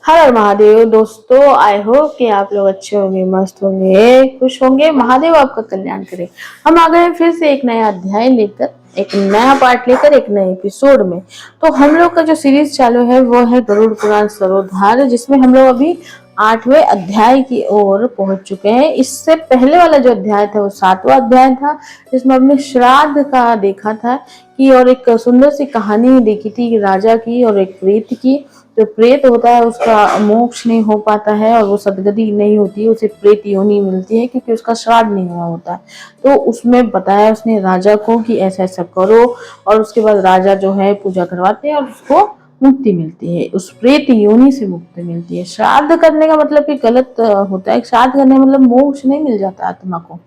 हर हर महादेव दोस्तों, I hope कि आप लोग अच्छे होंगे, मस्त होंगे, खुश होंगे। महादेव आपका कल्याण करे। हम आ गए फिर से एक नया अध्याय लेकर, एक नया पार्ट लेकर, एक नए एपिसोड में। तो हम लोग का जो सीरीज चालू है वो है गरुड़ पुराण सरोधार, जिसमें हम लोग अभी 8वें अध्याय की ओर पहुंच चुके हैं। इससे पहले वाला जो अध्याय था वो 7वां अध्याय था, जिसमें हमने श्राद्ध का देखा था कि, और एक सुंदर सी कहानी देखी थी राजा की और एक प्रेत की। जो प्रेत होता है उसका मोक्ष नहीं हो पाता है और वो सदगति नहीं होती है, उसे प्रेत योनि मिलती है क्योंकि उसका श्राद्ध नहीं हुआ होता है। तो उसमें बताया उसने राजा को कि ऐसा ऐसा करो, और उसके बाद राजा जो है पूजा करवाते हैं और उसको मुक्ति मिलती है, उस प्रेत योनि से मुक्ति मिलती है। श्राद्ध करने का मतलब कि गलत होता है। श्राद्ध करने का मतलब मोक्ष नहीं मिल जाता आत्मा को।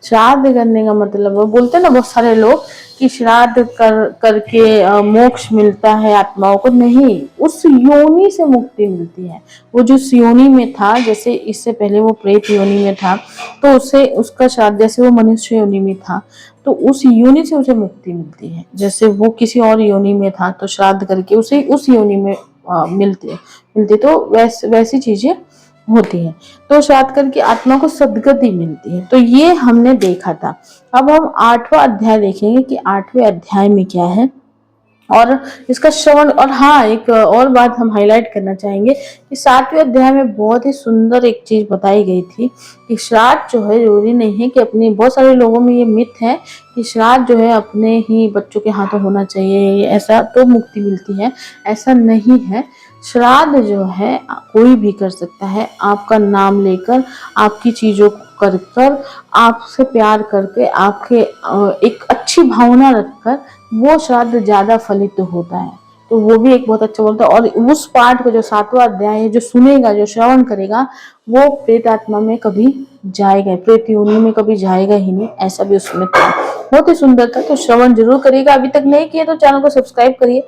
श्राद्ध करने का मतलब, वो बोलते हैं ना बहुत सारे लोग कि श्राद्ध करके मोक्ष मिलता है आत्माओं को, नहीं, उस योनि से मुक्ति मिलती है। वो जो योनि में था, जैसे इससे पहले वो प्रेत योनि में था, तो उसे उसका श्राद्ध, जैसे वो मनुष्य योनि में था तो उस योनि से उसे मुक्ति मिलती है। जैसे वो किसी और योनि में था तो श्राद्ध करके उसे उस योनि में मिलती तो वैसी चीजें होती है। तो श्राद्ध करके आत्मा को सद्गति मिलती है। तो ये हमने देखा था। अब हम 8वां अध्याय देखेंगे कि 8वें अध्याय में क्या है और इसका श्रवण। और हाँ, एक और बात हम हाईलाइट करना चाहेंगे कि 7वें अध्याय में बहुत ही सुंदर एक चीज बताई गई थी कि श्राद्ध जो है जरूरी नहीं है कि अपनी, बहुत सारे लोगों में ये मिथ है कि श्राद्ध जो है अपने ही बच्चों के हाथों होना चाहिए, ऐसा तो मुक्ति मिलती है। ऐसा नहीं है। श्राद्ध जो है कोई भी कर सकता है, आपका नाम लेकर, आपकी चीजों को कर कर, आपसे प्यार करके, आपके एक अच्छी भावना रखकर वो श्राद्ध ज्यादा फलित होता है। तो वो भी एक बहुत अच्छा बोलता है। और उस पाठ को, जो 7वां अध्याय है, जो सुनेगा, जो श्रवण करेगा, वो प्रेत आत्मा में कभी जाएगा, प्रेत योनि में कभी जाएगा ही नहीं, ऐसा भी उसमें था। बहुत ही सुंदर था। तो श्रवण जरूर करिएगा। अभी तक नहीं किया तो चैनल को सब्सक्राइब करिए,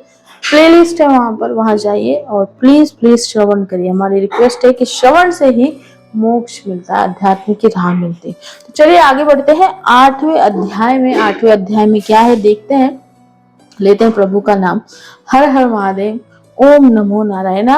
प्लेलिस्ट है वहां पर, वहां जाइए और प्लीज प्लीज श्रवण करिए। हमारी रिक्वेस्ट है कि श्रवण से ही मोक्ष मिलता है, अध्यात्म की राह मिलती है। तो चलिए आगे बढ़ते हैं 8वें अध्याय में। 8वें अध्याय में क्या है देखते हैं, लेते हैं प्रभु का नाम। हर हर महादेव, ओम नमो नारायण।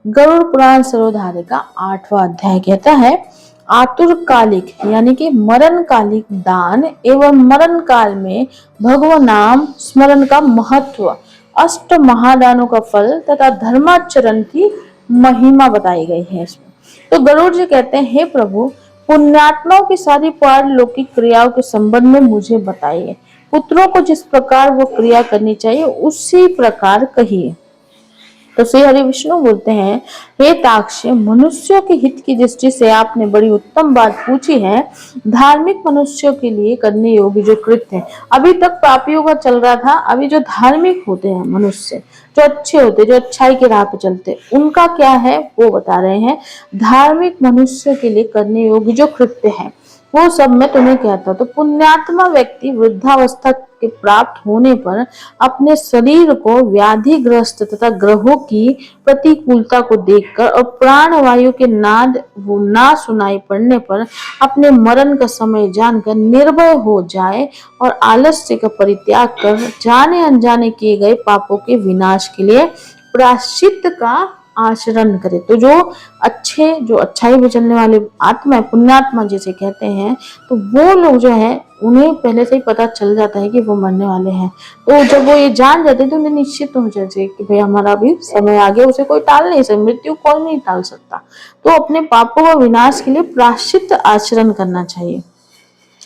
गरुड़ पुराण सरोधारे का 8वां अध्याय कहता है, आतुर कालिक यानी कि मरण कालिक दान एवं मरण काल में भगवान नाम स्मरण का महत्व, अष्ट महादानों का फल तथा धर्माचरण की महिमा बताई गई है इसमें। तो गरुड़ जी कहते हैं, हे प्रभु, पुण्यात्माओं की सारी पारलौकिक क्रियाओं के संबंध में मुझे बताइए। पुत्रों को जिस प्रकार वो क्रिया करनी चाहिए उसी प्रकार कहिए। तो श्री हरि विष्णु बोलते हैं, हे ताक्ष्य, मनुष्यों के हित की दृष्टि से आपने बड़ी उत्तम बात पूछी है। धार्मिक मनुष्यों के लिए करने योग्य जो कृत्य है, अभी तक पापियों का चल रहा था, अभी जो धार्मिक होते हैं मनुष्य, जो अच्छे होते, जो अच्छाई के राह पे चलते, उनका क्या है वो बता रहे हैं। धार्मिक मनुष्य के लिए करने योग्य जो कृत्य है वो सब मैं तुम्हें कहता हूँ। तो पुण्यात्मा व्यक्ति वृद्धावस्था के प्राप्त होने पर अपने शरीर को व्याधिग्रस्त तथा ग्रहों की प्रतिकूलता को देखकर और प्राण वायु के नाद वो ना सुनाई पड़ने पर अपने मरण का समय जानकर निर्भय हो जाए और आलस्य का परित्याग कर जाने अनजाने किए गए पापों के विनाश के लिए प्रायश्चित का आचरण करे। तो जो अच्छे, जो अच्छाई में चलने वाले आत्मा, पुण्यात्मा जिसे कहते हैं, तो वो लोग जो है उन्हें पहले से ही पता चल जाता है कि वो मरने वाले हैं। तो जब वो ये जान जाते हैं तो उन्हें निश्चित हो जाता है कि भाई हमारा भी समय आ गया, उसे कोई टाल नहीं सकता, मृत्यु कोई नहीं टाल सकता। तो अपने पापों का विनाश के लिए प्रायश्चित आचरण करना चाहिए।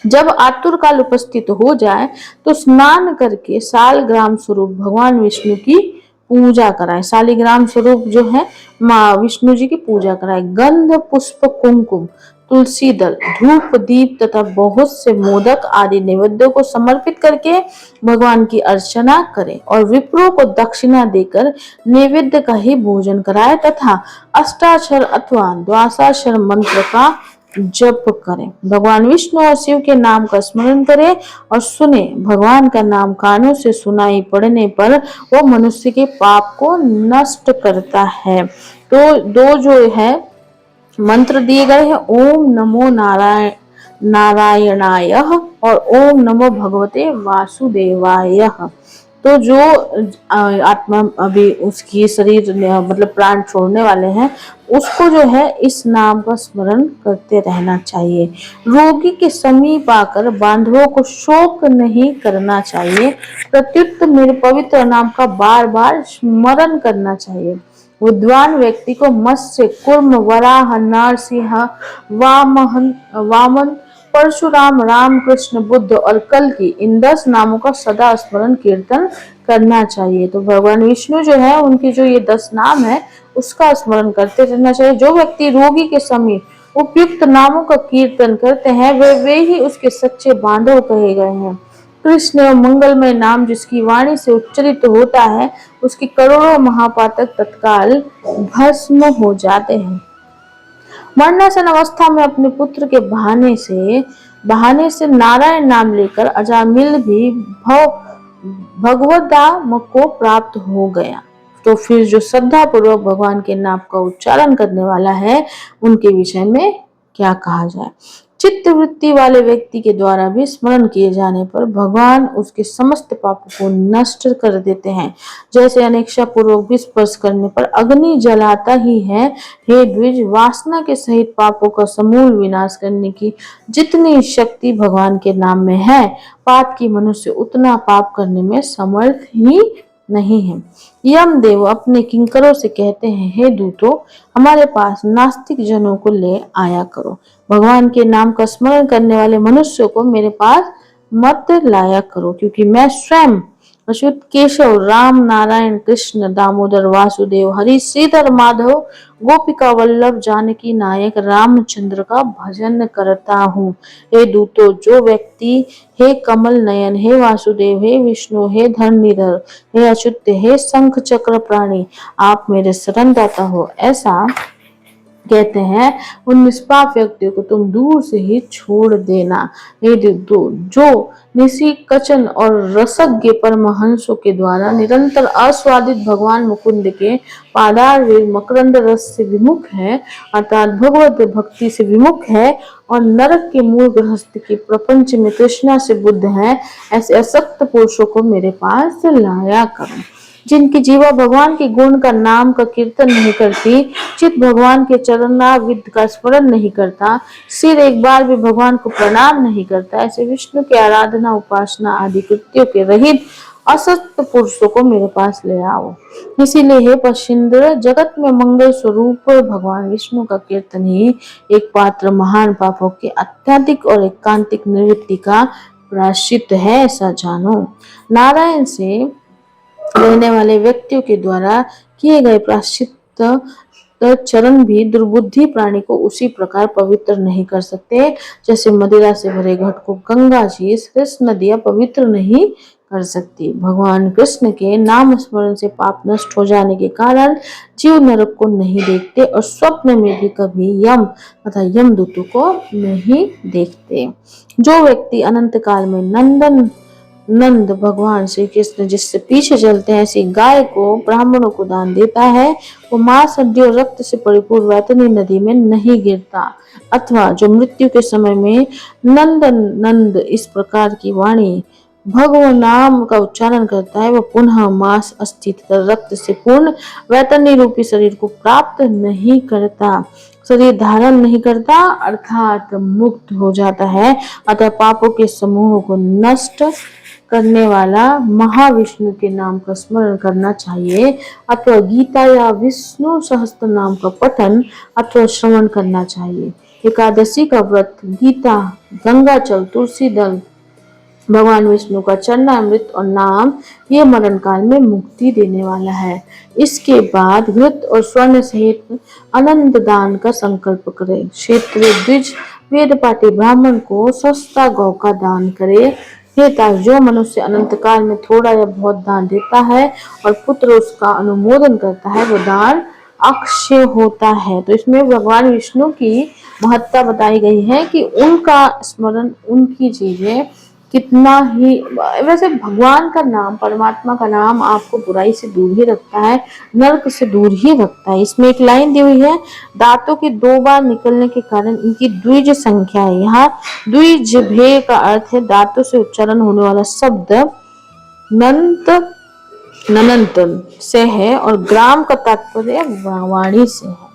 जब आतुर काल उपस्थित हो जाए तो स्नान करके सालग्राम स्वरूप भगवान विष्णु की पूजा कराए। सालिग्राम स्वरूप जो है माँ विष्णु जी की पूजा कराए। गंध पुष्प कुमकुम तुलसी दल धूप दीप तथा बहुत से मोदक आदि नैवेद्यों को समर्पित करके भगवान की अर्चना करे और विप्रों को दक्षिणा देकर नैवेद्य का ही भोजन कराए तथा अष्टाक्षर अथवा द्वादशाक्षर मंत्र का जप करें। भगवान विष्णु और शिव के नाम का स्मरण करें और सुने। भगवान का नाम कानों से सुनाई पड़ने पर वो मनुष्य के पाप को नष्ट करता है। तो दो जो है मंत्र दिए गए हैं, ओम नमो नारायणाय और ओम नमो भगवते वासुदेवाय। तो जो आत्मा अभी उसकी शरीर मतलब प्राण छोड़ने वाले हैं, उसको जो है इस नाम का स्मरण करते रहना चाहिए। रोगी के समीप आकर बांधवों को शोक नहीं करना चाहिए, प्रत्युत मेरे पवित्र नाम का बार बार स्मरण करना चाहिए। विद्वान व्यक्ति को मत्स्य, कूर्म, वराह, नरसिंह, वामन, परशुराम, राम, कृष्ण, बुद्ध और कल्कि इन 10 नामों का सदा स्मरण कीर्तन करना चाहिए। तो भगवान विष्णु जो है उनके जो ये 10 नाम है उसका स्मरण करते रहना चाहिए। जो व्यक्ति रोगी के समीप उपयुक्त नामों का कीर्तन करते हैं वे ही उसके सच्चे बांधव कहे गए हैं। कृष्ण एवं मंगलमय नाम जिसकी वाणी से उच्चरित होता है उसकी करोड़ों महापातक तत्काल भस्म हो जाते हैं। मरणासन अवस्था में अपने पुत्र के बहाने से नारायण नाम लेकर अजामिल भी भगवदाम को प्राप्त हो गया। तो फिर जो श्रद्धा पूर्वक भगवान के नाम का उच्चारण करने वाला है उनके विषय में क्या कहा जाए। चित्त वृत्ति वाले व्यक्ति के द्वारा भी स्मरण किए जाने पर भगवान उसके समस्त पापों को नष्ट कर देते हैं। जैसे अनेक्षा पूर्वक भी स्पर्श करने पर अग्नि जलाता ही है। हे द्विज, वासना के सहित पापों का समूल विनाश करने की जितनी शक्ति भगवान के नाम में है, पाप की मनुष्य उतना पाप करने में समर्थ ही नहीं है। यमदेव अपने किंकरों से कहते हैं, हे दूतों, हमारे पास नास्तिक जनों को ले आया करो। भगवान के नाम का स्मरण करने वाले मनुष्यों को मेरे पास मत लाया करो, क्योंकि मैं स्वयं अच्युत, केशव, राम, नारायण, कृष्ण, दामोदर, वासुदेव, हरि, श्रीधर, माधव, गोपिका वल्लभ, जानकी नायक रामचंद्र का भजन करता हूँ। हे दूतों, जो व्यक्ति हे कमल नयन, हे वासुदेव, हे विष्णु, हे धरणीधर, हे अच्युत, हे शंख चक्र प्राणी, आप मेरे शरण दाता हो, ऐसा कहते हैं, उन निष्पाप व्यक्तियों को तुम दूर से ही छोड़ देना। हे जो निशिकचन और रसज्ञ परमहंसों के द्वारा निरंतर आस्वादित भगवान मुकुंद के पादार मकरंद रस से विमुख है, अर्थात भगवत भक्ति से विमुख है और नरक के मूल गृहस्थ के प्रपंच में तृष्णा से बुद्ध है, ऐसे असक्त पुरुषों को मेरे पास लाया करो। जिनकी जीवा भगवान के गुण का नाम का कीर्तन नहीं करती, चित भगवान के चरणारविंद का स्मरण नहीं करता, सिर एक बार भी भगवान को प्रणाम नहीं करता, ऐसे विष्णु के आराधना, उपासना आदि कृत्यों के रहित असक्त पुरुषों को मेरे पास ले आओ। इसीलिए हे पश्चिंद्र, जगत में मंगल स्वरूप भगवान विष्णु का कीर्तन ही एक पात्र महान पापों के अत्यधिक और एकांतिक निवृत्ति का प्रायश्चित है, ऐसा जानो। नारायण से रहने वाले व्यक्तियों के द्वारा किए गए प्रायश्चित चरण भी दुर्बुद्धि प्राणी को उसी प्रकार पवित्र नहीं कर सकते जैसे मदिरा से भरे घट को गंगा जी, श्रेष्ठ नदियां पवित्र नहीं कर सकती। भगवान कृष्ण के नाम स्मरण से पाप नष्ट हो जाने के कारण जीव नरक को नहीं देखते और स्वप्न में भी कभी यम तथा यमदूतों को नहीं देखते। जो व्यक्ति अनंत काल में नंद भगवान श्री कृष्ण जिससे पीछे चलते हैं ऐसी गाय को ब्राह्मणों को दान देता है, वो मांस, हड्डी और रक्त से परिपूर्ण वैतरणी नदी में नहीं गिरता। अथवा जो मृत्यु के समय में नंद इस प्रकार की वाणी भगवान नाम का उच्चारण करता है, वह पुनः मांस, अस्थि तथा रक्त से पूर्ण वैतरणी रूपी शरीर को प्राप्त नहीं करता, शरीर धारण नहीं करता, अर्थात मुक्त हो जाता है। अतः पापों के समूह को नष्ट करने वाला महाविष्णु के नाम का स्मरण करना चाहिए, अथवा गीता या विष्णु सहस्त्र नाम का पठन अथवा श्रवण करना चाहिए। एकादशी का व्रत, गीता, गंगाचल, तुलसी दल, भगवान विष्णु का चरणामृत और नाम, ये मरण काल में मुक्ति देने वाला है। इसके बाद घृत और स्वर्ण सहित अनंत दान का संकल्प करे। क्षेत्रीय द्विज वेद पाठी ब्राह्मण को सस्ता गौ का दान करे। जो मनुष्य अनंत काल में थोड़ा या बहुत दान देता है और पुत्र उसका अनुमोदन करता है, वो दान अक्षय होता है। तो इसमें भगवान विष्णु की महत्ता बताई गई है कि उनका स्मरण, उनकी चीजें कितना ही, वैसे भगवान का नाम, परमात्मा का नाम आपको बुराई से दूर ही रखता है, नरक से दूर ही रखता है। इसमें एक लाइन दी हुई है, दांतों के 2 बार निकलने के कारण इनकी द्विज संख्या है। यहाँ द्विज भे का अर्थ है दांतों से उच्चारण होने वाला शब्द नंत ननंतन से है और ग्राम का तात्पर्य वाणी से है।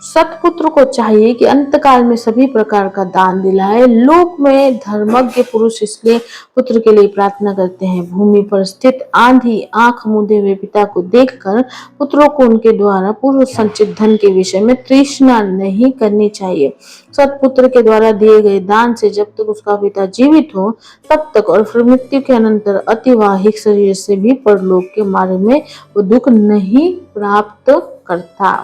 सतपुत्र को चाहिए कि अंतकाल में सभी प्रकार का दान दिलाए। लोक में धर्मज्ञ पुरुष इसलिए पुत्र के लिए प्रार्थना करते हैं। भूमि पर स्थित आंधी आंख मूंदे हुए पिता को देखकर पुत्रों को उनके द्वारा पूर्व संचित धन के विषय में तृष्णा नहीं करनी चाहिए। सतपुत्र के द्वारा दिए गए दान से जब तक उसका पिता जीवित हो तब तक और फिर मृत्यु के अनंतर अतिवाहिक शरीर से भी परलोक के मार्ग में वो दुख नहीं प्राप्त करता।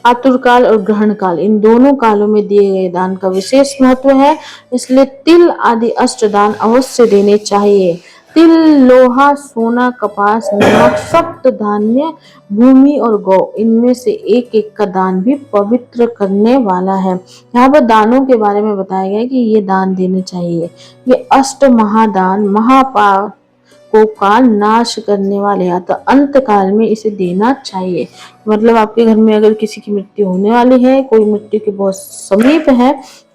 आतुर काल और ग्रहण काल, इन दोनों कालों में दिए गए दान का विशेष महत्व है, इसलिए तिल आदि अष्ट दान अवश्य देने चाहिए। तिल, लोहा, सोना, कपास, नमक, सप्त धान्य, भूमि और गौ, इनमें से एक एक का दान भी पवित्र करने वाला है। यहाँ पर दानों के बारे में बताया गया है कि ये दान देने चाहिए। ये अष्ट महादान महापाप का नाश करने वाले हैं, तो अंत काल में इसे देना चाहिए। मतलब आपके घर में अगर किसी की मृत्यु होने वाली है, कोई मृत्यु के बहुत समीप है,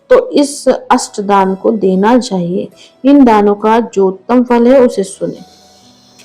तो इस अष्ट दान को देना चाहिए। इन दानों का जो उत्तम फल है उसे सुने।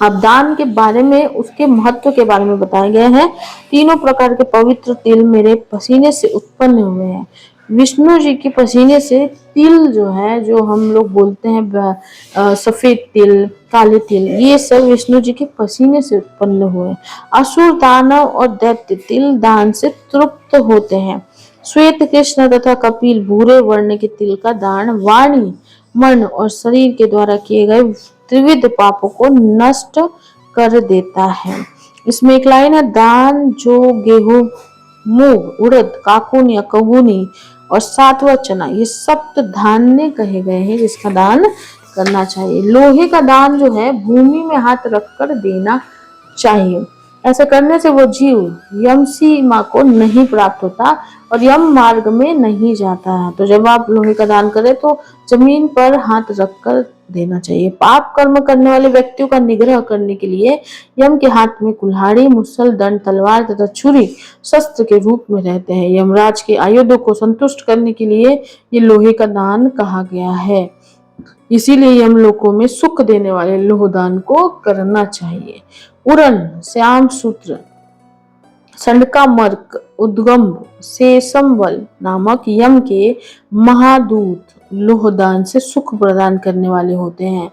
अब दान के बारे में, उसके महत्व के बारे में बताया गया है। तीनों प्रकार के पवित्र तिल मेरे पसीने से उत्पन्न हुए हैं। विष्णु जी के पसीने से तिल जो है, जो हम लोग बोलते हैं सफेद तिल, काले तिल, ये सब विष्णु जी के पसीने से उत्पन्न हुए। असुर, दानव और दैत्य तिल दान से तृप्त होते हैं। श्वेत, कृष्ण तथा कपिल भूरे वर्ण के तिल का दान वाणी, मन और शरीर के द्वारा किए गए त्रिविध पापों को नष्ट कर देता है। इसमें एक लाइन है, दान जो गेहूं, मूंग, उड़द, काकुन या कबूनी और सातवा चना, ये सप्त धान्य कहे गए हैं जिसका दान करना चाहिए। लोहे का दान जो है भूमि में हाथ रखकर देना चाहिए। ऐसा करने से वो जीव यम सीमा को नहीं प्राप्त होता और यम मार्ग में नहीं जाता है। तो जब आप लोहे का दान करें तो जमीन पर हाथ रखकर देना चाहिए। पाप कर्म करने वाले व्यक्तियों का निग्रह करने के लिए यम के हाथ में कुल्हाड़ी, मुसल, दंड, तलवार तथा छुरी शस्त्र के रूप में रहते हैं। यमराज के आयुधों को संतुष्ट करने के लिए ये लोहे का दान कहा गया है। इसीलिए यमलोकों में सुख देने वाले लोहदान को करना चाहिए। उड़न, श्याम सूत्र, संडका मर्क, उद्गम, सेसमवल नामक यम के महादूत लोहदान से सुख प्रदान करने वाले होते हैं।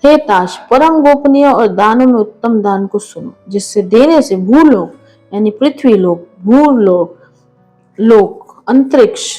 हे ताश, परम गोपनीय और दानों में उत्तम दान को सुनो, जिससे देने से भूलोक यानी पृथ्वी लोक, भूलोक, लोक, अंतरिक्ष,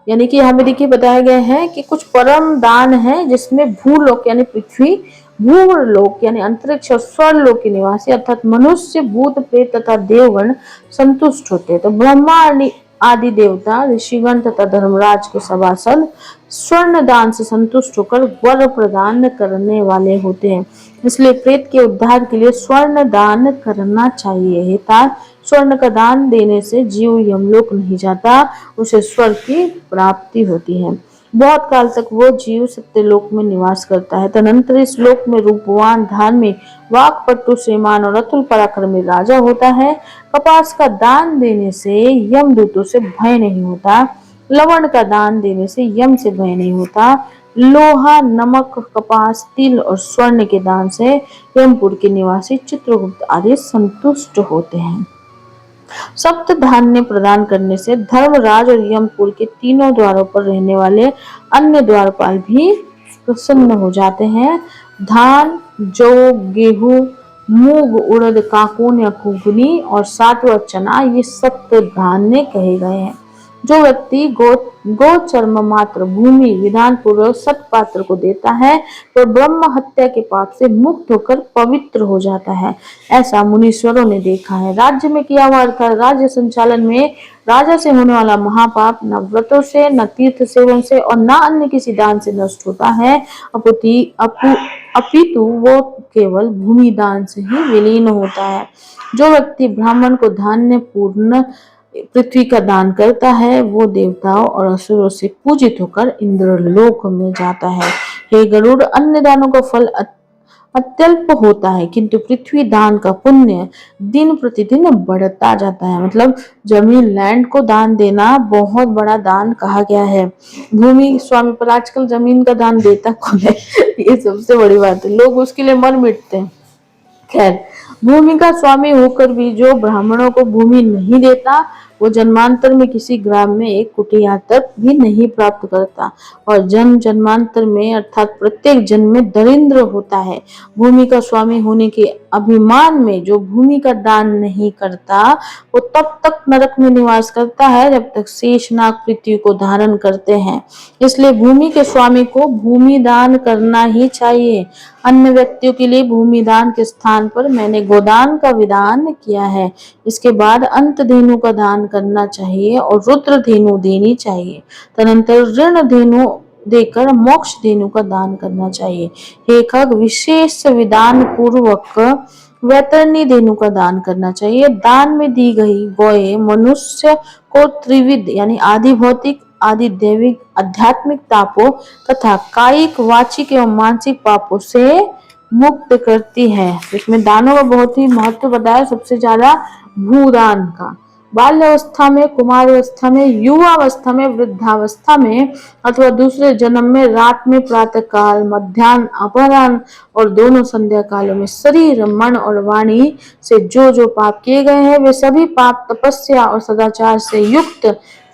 यानी कि हमें देखिए बताया गया है कि कुछ परम दान है जिसमें भूलोक यानी पृथ्वी, भूलोक यानी अंतरिक्ष और स्वर्लोक के निवासी अर्थात मनुष्य, भूत, प्रेत तथा देवगण संतुष्ट होते हैं। तो ब्रह्मा आदि देवता, ऋषिगण तथा धर्मराज के सभासद स्वर्ण दान से संतुष्ट होकर वर प्रदान करने वाले होते हैं। इसलिए प्रेत के उद्धार के लिए स्वर्ण दान करना चाहिए। हेता स्वर्ण का दान देने से जीव यमलोक नहीं जाता, उसे स्वर्ग की प्राप्ति होती है। बहुत काल तक वो जीव सत्यलोक में निवास करता है। तदनंतर इस लोक में रूपवान, धार्मिक, वाक्पटु, श्रीमान और अतुल पराक्रमी राजा होता है। कपास का दान देने से यमदूतों से भय नहीं होता। लवण का दान देने से यम से भय नहीं होता। लोहा, नमक, कपास, तिल और स्वर्ण के दान से यमपुर के निवासी चित्रगुप्त आदि संतुष्ट होते हैं। सप्त धान्य प्रदान करने से धर्मराज और यमपुर के तीनों द्वारों पर रहने वाले अन्य द्वारपाल भी प्रसन्न हो जाते हैं। धान, जौ, गेहूं, मूंग, उड़द, काकून या कुगनी और सातवा चना, ये सप्त धान्य कहे गए हैं। जो व्यक्ति गोचर्म मात्र भूमि विधान पूर्वक सतपात्र को देता है तो ब्रह्म हत्या के पाप से मुक्त होकर पवित्र हो जाता है। ऐसा मुनीश्वरों ने देखा है। राज्य में किया हुआ अर्थात राज्य संचालन में राजा से होने वाला महापाप न व्रतों से, न तीर्थ सेवन से और न अन्य किसी दान से नष्ट होता है, अपितु वो केवल भूमि दान से ही विलीन होता है। जो व्यक्ति ब्राह्मण को धान्य पूर्ण पृथ्वी का दान करता है वो देवताओं और असुरों से पूजित होकर इंद्रलोक में जाता है। हे गरुड़, अन्य दानों का फल अत्यल्प होता है किंतु पृथ्वी दान का पुण्य दिन प्रतिदिन बढ़ता जाता है। मतलब जमीन, लैंड को दान देना बहुत बड़ा दान कहा गया है। भूमि स्वामी पर आजकल जमीन का दान देता कौन है? ये सबसे बड़ी बात है। लोग उसके लिए मर मिटते हैं। खैर, भूमि का स्वामी होकर भी जो ब्राह्मणों को भूमि नहीं देता, वो जन्मांतर में किसी ग्राम में एक कुटिया तक भी नहीं प्राप्त करता और जन्म जन्मांतर में अर्थात प्रत्येक जन्म में दरिद्र होता है। भूमि का स्वामी होने के अभिमान में जो भूमि का दान नहीं करता, वो तब तक नरक में निवास करता है जब तक शेषनाग पृथ्वी को धारण करते हैं। इसलिए भूमि के स्वामी को भूमि दान करना ही चाहिए। अन्य व्यक्तियों के लिए भूमि दान के स्थान पर मैंने गोदान का विधान किया है। इसके बाद अंत धेनु का दान करना चाहिए और रुद्र धेनु देनी चाहिए। तदनंतर ऋण धेनु देकर मोक्ष धेनु का दान करना चाहिए। हे खग, विशेष विधान पूर्वक वैतरणी धेनु का दान करना चाहिए। दान में दी गई गौएं मनुष्य को त्रिविध यानी आदि भौतिक, आदि दैविक, आध्यात्मिक तापों तथा कायिक, वाचिक एवं मानसिक पापों से मुक्त करती है। इसमें दानों का बहुत ही महत्व बताया, सबसे ज्यादा भूदान का। बाल्यावस्था में, कुमारावस्था में, युवावस्था में, वृद्धावस्था में अथवा दूसरे जन्म में, रात में, प्रातः काल, मध्याह्न, अपराह्न और दोनों संध्या कालों में शरीर, मन और वाणी से जो जो पाप किए गए हैं, वे सभी पाप तपस्या और सदाचार से युक्त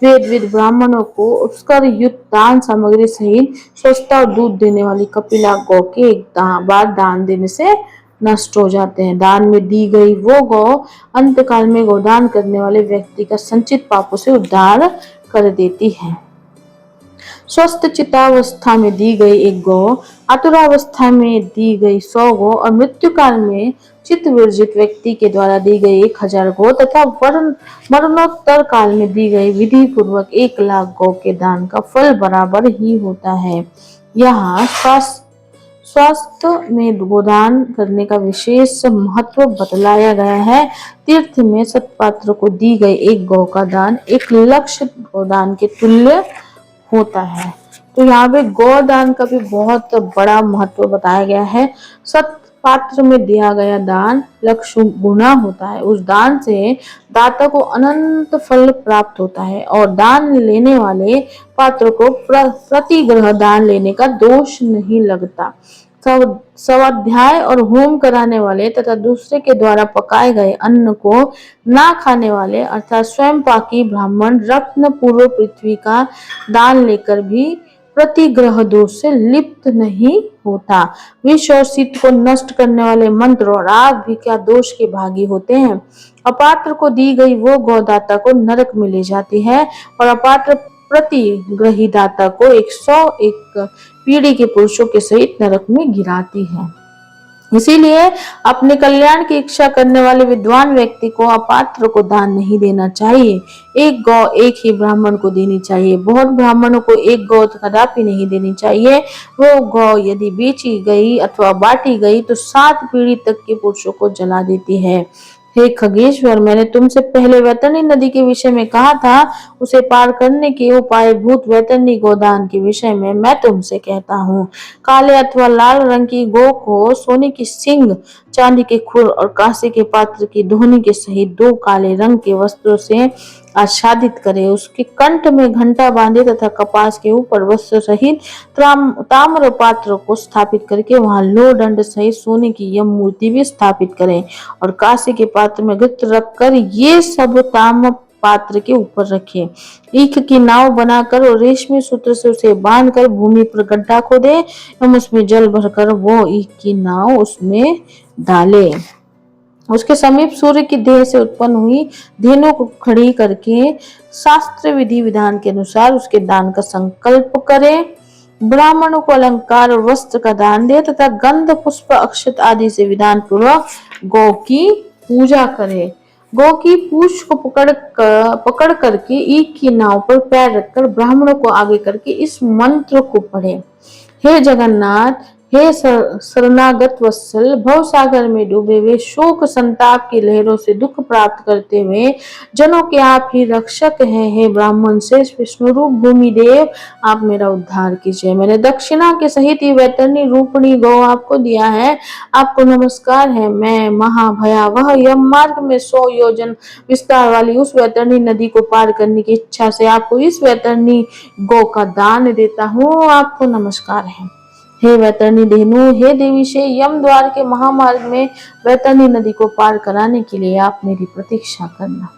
वेदविद ब्राह्मणों को उत्कर युक्त दान सामग्री सहित स्वच्छता और दूध देने वाली कपिला गौ के एक बार दान देने से नष्ट हो जाते हैं। दान में दी गई वो गौ अंतकाल में गोदान करने वाले व्यक्ति का संचित पापों से उद्धार कर देती है। स्वस्थ चितावस्था में दी गई एक गौ, आतुरावस्था में दी गई 100 गौ और मृत्यु काल में चित्त विरजित व्यक्ति के द्वारा दी गई 1000 गौ तथा मरणोत्तर काल में दी गई विधि पूर्वक 1,00,000 गौ के दान का फल बराबर ही होता है। यहाँ स्वास्थ्य में गोदान करने का विशेष महत्व बतलाया गया है। तीर्थ में सत्पात्र को दी गई एक गौ का दान 1,00,000 गोदान के तुल्य होता है। तो यहाँ पे गोदान का भी बहुत बड़ा महत्व बताया गया है। सत्पात्र में दिया गया दान 1,00,000 गुना होता है। उस दान से दाता को अनंत फल प्राप्त होता है और दान लेने वाले पात्र को प्रतिग्रह दान लेने का दोष नहीं लगता। स्वाध्याय और होम कराने वाले तथा दूसरे के द्वारा पकाए गए अन्न को ना खाने वाले अर्थात स्वयं पाकी ब्राह्मण रत्न पूर्व पृथ्वी का दान लेकर भी प्रतिग्रह दोष से लिप्त नहीं होता। विष और शीत को नष्ट करने वाले मंत्र और आग भी क्या दोष के भागी होते हैं। अपात्र को दी गई वो गौदाता को नरक में ले जाती है और अपात्र प्रतिग्रही दाता को 101 पीढ़ी के पुरुषों के सहित नरक में गिराती है। इसीलिए अपने कल्याण की इच्छा करने वाले विद्वान व्यक्ति को अपात्र को दान नहीं देना चाहिए। एक गौ एक ही ब्राह्मण को देनी चाहिए। बहुत ब्राह्मणों को एक गौ कदापि नहीं देनी चाहिए। वो गौ यदि बेची गई अथवा बांटी गई तो 7 पीढ़ी तक के पुरुषों को जला देती है। हे खगेश्वर, मैंने तुमसे पहले वैतरणी नदी के विषय में कहा था, उसे पार करने के उपाय भूत वैतरणी गोदान के विषय में मैं तुमसे कहता हूँ। काले अथवा लाल रंग की गौ को सोने की सींग, चांदी के खुर और कांसे के पात्र की धोनी के सहित 2 काले रंग के वस्त्रों से आच्छादित करे। उसके कंठ में घंटा बांधे तथा कपास के ऊपर वस्त्र सहित ताम्र पात्र को स्थापित करके वहां लो दंड सहित सोने की यम मूर्ति भी स्थापित करें और कांसे के पात्र में घृत रखकर ये सब ताम्र पात्र के ऊपर रखे। ईख की नाव बनाकर और रेशमी सूत्र से उसे बांधकर भूमि पर गड्ढा खोदे एवं उसमें जल भरकर वो ईख की नाव उसमें डाले। उसके समीप सूर्य की देह से उत्पन्न हुई धेनु को खड़ी करके शास्त्र विधि विधान के अनुसार उसके दान का संकल्प करे। ब्राह्मणों को अलंकार और वस्त्र का दान दे तथा गंध पुष्प अक्षत आदि से विधान पूर्वक गौ की पूजा करे। गौ की पूंछ को पकड़ करके ईख की नाव पर पैर रखकर ब्राह्मणों को आगे करके इस मंत्र को पढ़े। हे जगन्नाथ, हे शरणागत वत्सल, भवसागर में डूबे हुए शोक संताप की लहरों से दुख प्राप्त करते हुए जनों के आप ही रक्षक हैं। हे ब्राह्मण श्रेष्ठ विष्णु रूप भूमि देव, आप मेरा उद्धार कीजिए। मैंने दक्षिणा के सहित ही वैतरणी रूपणी गौ आपको दिया है। आपको नमस्कार है। मैं महाभयावह यम मार्ग में 100 योजन विस्तार वाली उस वैतरणी नदी को पार करने की इच्छा से आपको इस वैतरणी गौ का दान देता हूँ। आपको नमस्कार है। हे वैतरणी धेनु, हे देवी शे, यम द्वार के महामार्ग में वैतरणी नदी को पार कराने के लिए आप मेरी प्रतीक्षा करना।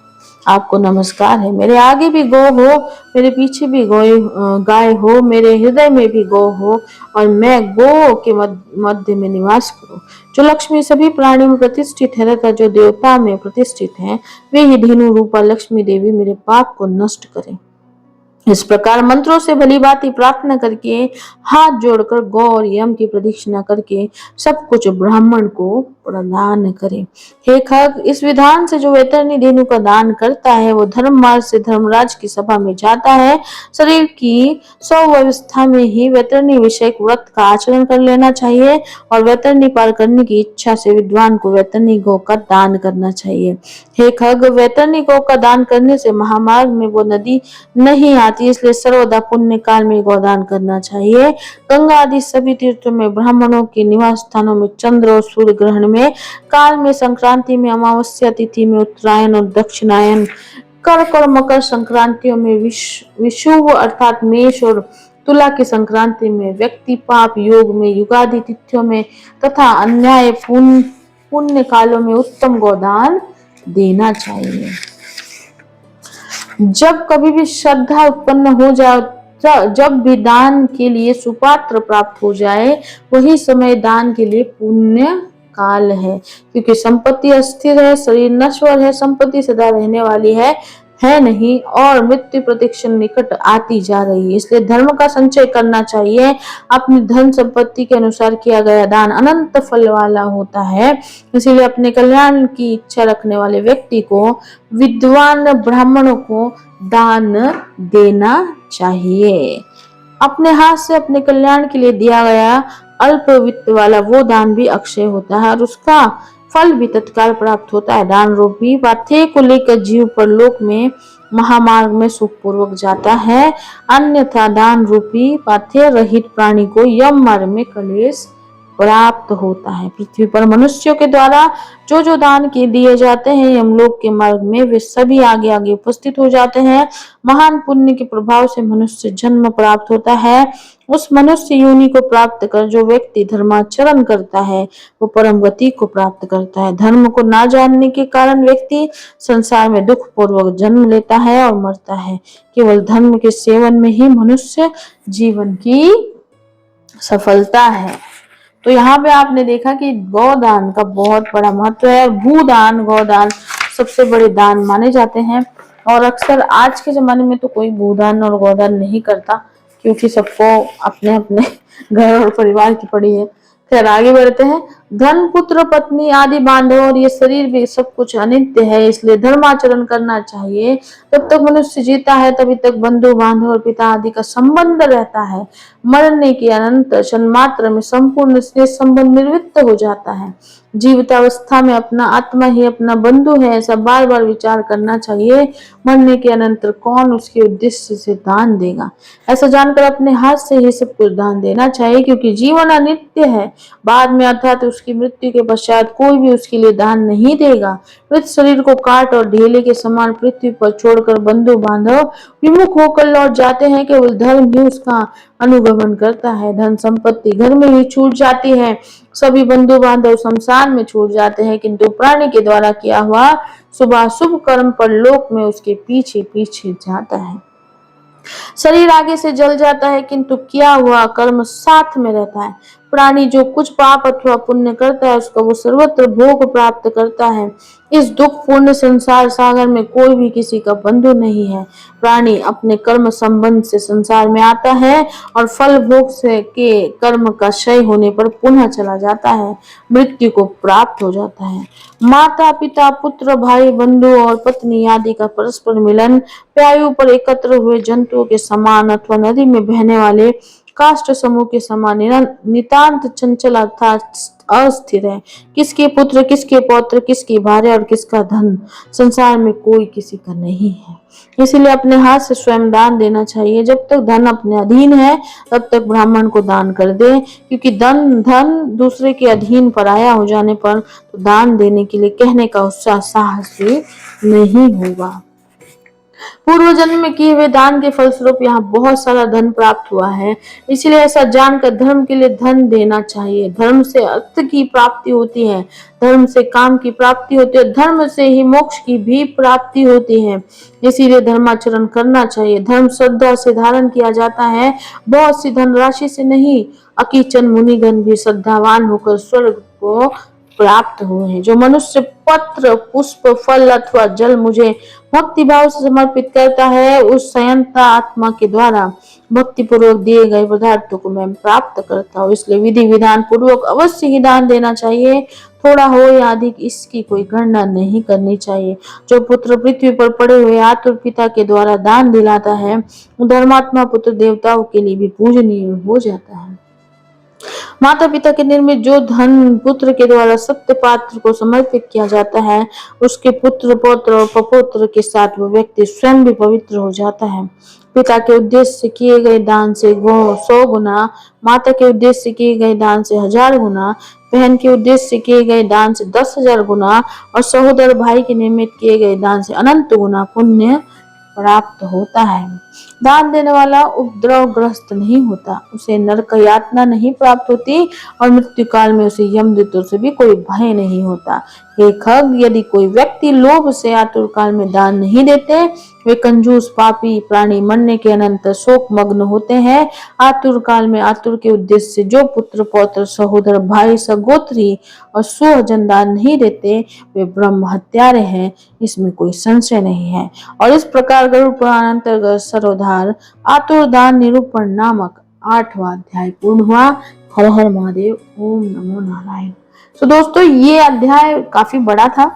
आपको नमस्कार है। मेरे आगे भी गौ हो, मेरे पीछे भी गाय हो, मेरे हृदय में भी गौ हो, और मैं गौ के मध्य में निवास करूं। जो लक्ष्मी सभी प्राणी में प्रतिष्ठित है तथा जो देवता में प्रतिष्ठित है, वे ही धेनु रूपा लक्ष्मी देवी मेरे पाप को नष्ट करें। इस प्रकार मंत्रों से भली भांति प्रार्थना करके, हाथ जोड़कर गौ और यम की प्रदक्षिणा करके सब कुछ ब्राह्मण को प्रदान करें। हे खग, इस विधान से जो वैतरणी धेनु का दान करता है वो धर्म मार्ग से धर्मराज की सभा में जाता है। शरीर की स्वस्थावस्था में ही वैतरणी विषयक व्रत का आचरण कर लेना चाहिए और वैतरणी पार करने की इच्छा से विद्वान को वैतरणी गौ का दान करना चाहिए। हे खग, वैतरणी गौ का दान करने से महामार्ग में वो नदी नहीं आती, इसलिए सर्वदा पुण्य काल में गौदान करना चाहिए। गंगा आदि सभी तीर्थों में, ब्राह्मणों के निवास स्थानों में, चंद्र और सूर्य ग्रहण में, काल में, संक्रांति में, अमावस्या तिथि में, उत्तरायण और दक्षिणायन, कर्क और मकर संक्रांतियों में, विषुव अर्थात मेष और तुला की संक्रांति में, व्यक्ति पाप योग में, युगादि तिथियों में तथा अन्याय पुण्य कालों में उत्तम गौदान देना चाहिए। जब कभी भी श्रद्धा उत्पन्न हो जाए, जब भी दान के लिए सुपात्र प्राप्त हो जाए, वही समय दान के लिए पुण्य काल है, क्योंकि संपत्ति अस्थिर है, शरीर नश्वर है, संपत्ति सदा रहने वाली है नहीं, और मृत्यु प्रतिक्षण निकट आती जा रही है। इसलिए धर्म का संचय करना चाहिए। अपनी धन संपत्ति के अनुसार किया गया दान अनंत फल वाला होता है। इसीलिए अपने कल्याण की इच्छा रखने वाले व्यक्ति को, विद्वान ब्राह्मणों को दान देना चाहिए। अपने हाथ से अपने कल्याण के लिए दिया गया अल्प वित्त वाला वो दान भी अक्षय होता है और उसका फल भी तत्काल प्राप्त होता है। दान रूपी पाथेय को लेकर जीव परलोक में महामार्ग में सुखपूर्वक जाता है, अन्यथा दान रूपी पाथेय रहित प्राणी को यम मार्ग में कलेश प्राप्त होता है। पृथ्वी पर मनुष्यों के द्वारा जो जो दान के दिए जाते हैं, यमलोक के मार्ग में वे सभी आगे आगे उपस्थित हो जाते हैं। महान पुण्य के प्रभाव से मनुष्य जन्म प्राप्त होता है। उस मनुष्य योनि को प्राप्त कर जो व्यक्ति धर्माचरण करता है, वो परम गति को प्राप्त करता है। धर्म को ना जानने के कारण व्यक्ति संसार में दुख पूर्वक जन्म लेता है और मरता है। केवल धर्म के सेवन में ही मनुष्य जीवन की सफलता है। तो यहाँ पे आपने देखा कि गौदान का बहुत बड़ा महत्व है। भूदान, गौदान सबसे बड़े दान माने जाते हैं, और अक्सर आज के जमाने में तो कोई भूदान और गौदान नहीं करता, क्योंकि सबको अपने अपने घर और परिवार की पड़ी है। फिर आगे बढ़ते हैं। धन, पुत्र, पत्नी आदि बांधव और ये शरीर भी सब कुछ अनित्य है, इसलिए धर्माचरण करना चाहिए। जब तक मनुष्य जीता है तभी तक बंधु बांधव और पिता आदि का संबंध रहता है। मरने के अनंतर क्षण मात्र में संपूर्ण स्नेह संबंध निवृत्त हो जाता है। जीवितावस्था में अपना आत्मा ही अपना बंधु है, ऐसा बार बार विचार करना चाहिए। मरने के अनंतर कौन उसके उद्देश्य से दान देगा, ऐसा जानकर अपने हाथ से ही सब कुछ दान देना चाहिए, क्योंकि जीवन अनित्य है। बाद में अर्थात उसकी मृत्यु के पश्चात कोई भी उसके लिए दान नहीं देगा। मृत शरीर को काट और ढेले के समान पृथ्वी पर छोड़कर बंधु बांधव विमुख होकर लौट जाते हैं। केवल धर्म ही उसका अनुगमन करता है। धन संपत्ति घर में ही छूट जाती है, सभी बंधु बांधव संसार में छूट जाते हैं, किंतु प्राणी के द्वारा किया हुआ शुभ कर्म पर लोक में उसके पीछे पीछे जाता है। शरीर आगे से जल जाता है, किंतु किया हुआ कर्म साथ में रहता है। प्राणी जो कुछ पाप अथवा पुण्य करता है उसका वो सर्वत्र भोग प्राप्त करता है। इस दुख पूर्ण संसार सागर में कोई भी किसी का बंधु नहीं है। प्राणी अपने कर्म संबंध से संसार में आता है और फल भोग से के कर्म का क्षय होने पर पुनः चला जाता है, मृत्यु को प्राप्त हो जाता है। माता पिता पुत्र भाई बंधु और पत्नी आदि का परस्पर मिलन प्यायु पर एकत्र हुए जंतुओं के समान अथवा नदी में बहने वाले काष्ठ समूह के समान नितांत चंचल अर्थात अस्थिर है। किसके पुत्र, किसके पौत्र, किसकी भार्य और किसका धन संसार में कोई किसी का नहीं है। इसीलिए अपने हाथ से स्वयं दान देना चाहिए। जब तक धन अपने अधीन है तब तक ब्राह्मण को दान कर दे, क्योंकि धन दूसरे के अधीन पराया हो जाने पर तो दान देने के लिए कहने का उत्साह साहस भी नहीं होगा। पूर्व जन्म में किए हुए दान के फलस्वरूप यहाँ बहुत सारा धन प्राप्त हुआ है, इसलिए ऐसा जानकर धर्म के लिए धन देना चाहिए। धर्म से अर्थ की प्राप्ति होती है, धर्म से काम की प्राप्ति होती है, धर्म से ही मोक्ष की भी प्राप्ति होती है। इसीलिए धर्माचरण करना चाहिए। धर्म श्रद्धा से धारण किया जाता है, बहुत सी धनराशि से नहीं। अकीचन मुनिगण भी श्रद्धावान होकर स्वर्ग को प्राप्त हुए हैं। जो मनुष्य पत्र, पुष्प, फल अथवा जल मुझे भक्ति भाव से समर्पित करता है, उस संयंत्र आत्मा के द्वारा भक्ति पूर्वक दिए गए पदार्थों को मैं प्राप्त करता हूँ। इसलिए विधि विधान पूर्वक अवश्य ही दान देना चाहिए। थोड़ा हो या अधिक इसकी कोई गणना नहीं करनी चाहिए। जो पुत्र पृथ्वी पर पड़े हुए आतुर पिता के द्वारा दान दिलाता है, धर्मात्मा पुत्र देवताओं के लिए भी पूजनीय हो जाता है। माता पिता के निर्मित जो धन पुत्र के द्वारा सत्य पात्र को समर्पित किया जाता है, उसके पुत्र पौत्र और पपौत्र के साथ वो व्यक्ति स्वयं भी पवित्र हो जाता है। पिता के उद्देश्य से किए गए दान से 100 गुना, माता के उद्देश्य से किए गए दान से 1000 गुना, बहन के उद्देश्य से किए गए दान से 10,000 गुना और सहोदर भाई के निमित्त किए गए दान से अनंत गुना पुण्य प्राप्त होता है। दान देने वाला उपद्रवग्रस्त नहीं होता, उसे नरक यातना नहीं प्राप्त होती और मृत्यु काल में उसे यमदूतों से भी कोई भय नहीं होता। हे खग, यदि कोई व्यक्ति लोभ से आतुर काल में दान नहीं देते, वे कंजूस पापी प्राणी मरने के अनंतर शोक मग्न होते हैं। आतुर काल में आतुर के उद्देश्य से जो पुत्र पौत्र सहोदर भाई सगोत्री और सुहजन दान नहीं देते, वे ब्रह्म हत्यारे हैं, इसमें कोई संशय नहीं है। और इस प्रकार गरुड़ पुराण अंतर्गत सरोधार आतुर दान निरूपण नामक 8वां अध्याय पूर्ण हुआ। हर हर महादेव, ओम नमो नारायण। तो दोस्तों, ये अध्याय काफी बड़ा था,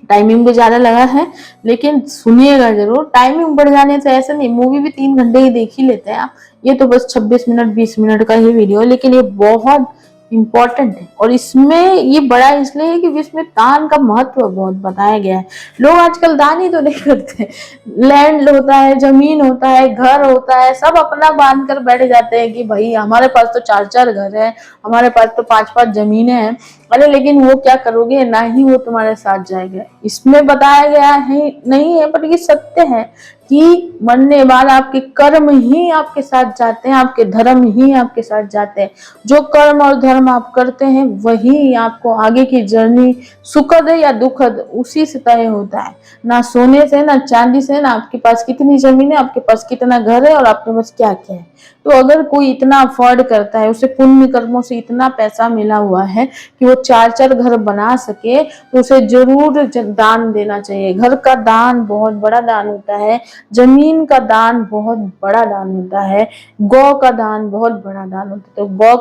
टाइमिंग भी ज्यादा लगा है, लेकिन सुनिएगा जरूर। टाइमिंग बढ़ जाने से ऐसा नहीं, मूवी भी 3 घंटे ही देख ही लेते हैं आप, ये तो बस 26 मिनट 20 मिनट का ही वीडियो है, लेकिन ये बहुत इम्पोर्टेंट है। और इसमें ये बड़ा इसलिए है कि इसमें दान का महत्व बहुत बताया गया है। लोग आजकल दान ही तो नहीं करते, लैंड होता है, जमीन होता है, घर होता है, सब अपना बांध कर बैठ जाते हैं कि भाई हमारे पास तो 4-4 घर है, हमारे पास तो 5-5 जमीनें हैं। अरे लेकिन वो क्या करोगे, ना ही वो तुम्हारे साथ जाएगा। इसमें बताया गया है नहीं है, पर ये सत्य है कि मरने बाद आपके कर्म ही आपके साथ जाते हैं, आपके धर्म ही आपके साथ जाते हैं। जो कर्म और धर्म आप करते हैं वही आपको आगे की जर्नी सुखद है या दुखद उसी से तय होता है। ना सोने से, ना चांदी से, ना आपके पास कितनी जमीन है, आपके पास कितना घर है और आपके पास क्या क्या है। तो अगर कोई इतना अफोर्ड करता है, उसे पुण्य कर्मों से इतना पैसा मिला हुआ है कि वो 4-4 घर बना सके, तो उसे जरूर दान देना चाहिए। घर का दान बहुत बड़ा दान होता है, जमीन का दान बहुत बड़ा दान होता है, गौ का दान बहुत बड़ा दान होता है। तो गौ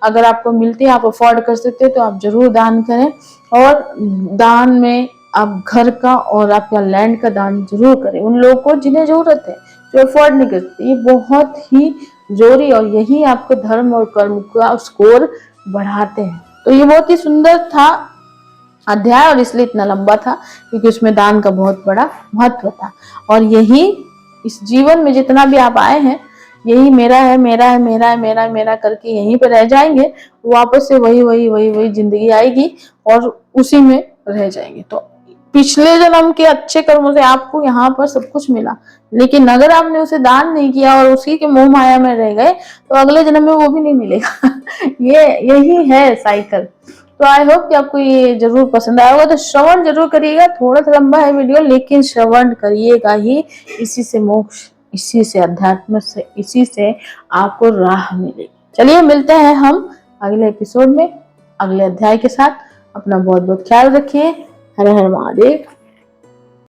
अगर आपको मिलती है, आप अफोर्ड कर सकते हो, तो आप जरूर दान करें। और दान में आप घर का और आपका लैंड का दान जरूर करें उन लोगों को जिन्हें जरूरत है, जो अफोर्ड नहीं करते। ये बहुत ही जरूरी, और यही आपको धर्म और कर्म का स्कोर बढ़ाते हैं। तो ये बहुत ही सुंदर था अध्याय, और इसलिए इतना लंबा था क्योंकि उसमें दान का बहुत बड़ा महत्व था। और यही इस जीवन में जितना भी आप आए हैं, यही मेरा है, मेरा है, मेरा है, मेरा है, मेरा करके यहीं पे रह जाएंगे। वापस से वही जिंदगी आएगी और उसी में रह जाएंगे। तो पिछले जन्म के अच्छे कर्मों से आपको यहाँ पर सब कुछ मिला, लेकिन अगर आपने उसे दान नहीं किया और उसी के मोह माया में रह गए, तो अगले जन्म में वो भी नहीं मिलेगा। यही है साइकिल। तो आई होप कि आपको ये जरूर पसंद आया होगा। तो श्रवण जरूर करिएगा, थोड़ा सा लंबा है वीडियो, लेकिन श्रवण करिएगा ही। इसी से मोक्ष, इसी से अध्यात्म से, इसी से आपको राह मिलेगी। चलिए मिलते हैं हम अगले एपिसोड में अगले अध्याय के साथ। अपना बहुत बहुत ख्याल रखिए। हर हर महादेव।